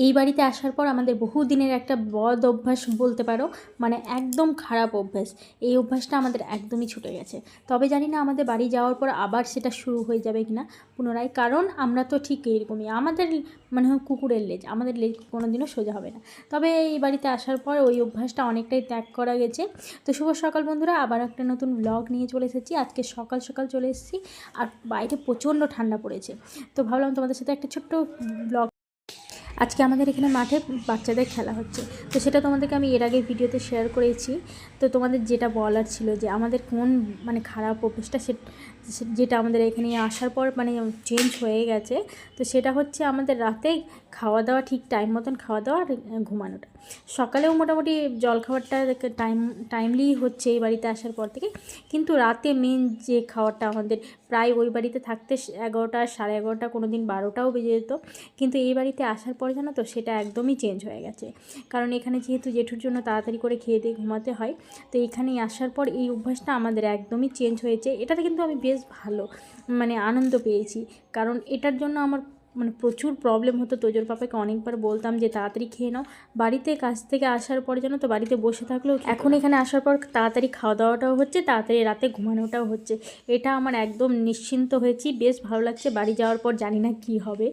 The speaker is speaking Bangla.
এই বাড়িতে আসার পর আমাদের বহু দিনের একটা বদ অভ্যাস বলতে পারো, মানে একদম খারাপ অভ্যাস। এই অভ্যাসটা আমাদের একদমই ছুটে গেছে। তবে জানি না আমাদের বাড়ি যাওয়ার পর আবার সেটা শুরু হয়ে যাবে কিনা পুনরায়, কারণ আমরা তো ঠিক এইরকমই, আমাদের মানে কুকুরের লেজ, আমাদের লেজ কোনো দিনও সোজা হবে না। তবে এই বাড়িতে আসার পর ওই অভ্যাসটা অনেকটাই ত্যাগ করা গেছে। তো শুভ সকাল বন্ধুরা, আবার একটা নতুন ব্লগ নিয়ে চলে এসেছি। আজকে সকাল সকাল চলে এসেছি, আর বাইরে প্রচণ্ড ঠান্ডা পড়েছে। তো ভাবলাম তোমাদের সাথে একটা ছোট্ট ব্লগ। আজকে আমাদের এখানে মাঠে বাচ্চাদের খেলা হচ্ছে, তো সেটা তোমাদেরকে আমি এর আগে ভিডিওতে শেয়ার করেছি। তো তোমাদের যেটা বলার ছিল যে আমাদের কোন মানে খারাপ অভ্যাসটা, যেটা আমাদের এখানে আসার পর মানে চেঞ্জ হয়ে গেছে, তো সেটা হচ্ছে আমাদের রাতে খাওয়া দাওয়া, ঠিক টাইম মতন খাওয়া দাওয়া আর ঘুমানোটা। সকালেও মোটামুটি জলখাবারটা টাইমলি হচ্ছে এই বাড়িতে আসার পর থেকে, কিন্তু রাতে মেন যে খাওয়াটা আমাদের প্রায় ওই বাড়িতে থাকতে 11টা, 11:30, কোনো দিন 12টাও বেজে যেত। কিন্তু এই বাড়িতে আসার পর জানো তো সেটা একদমই চেঞ্জ হয়ে গেছে। কারণ এখানে যেহেতু জেঠুর জন্য তাড়াতাড়ি করে খেয়ে দিয়ে ঘুমাতে হয়, তো এখানে আসার পর এই অভ্যাসটা আমাদের একদমই চেঞ্জ হয়েছে। এটাতে কিন্তু আমি বেশ ভালো মানে আনন্দ পেয়েছি, কারণ এটার জন্য আমার মানে প্রচুর প্রবলেম হতো। তোজোর পাপাকে অনেকবার বলতাম যে তাড়াতাড়ি খেয়ে নাও। বাড়িতে কাজ থেকে আসার পরে জানো তো বাড়িতে বসে থাকলেও, এখন এখানে আসার পর তাড়াতাড়ি খাওয়া দাওয়াটাও হচ্ছে, তাড়াতাড়ি রাতে ঘুমানোটাও হচ্ছে। এটা আমার একদম নিশ্চিন্ত হয়েছি, বেশ ভালো লাগছে। বাড়ি যাওয়ার পর জানি না কি হবে।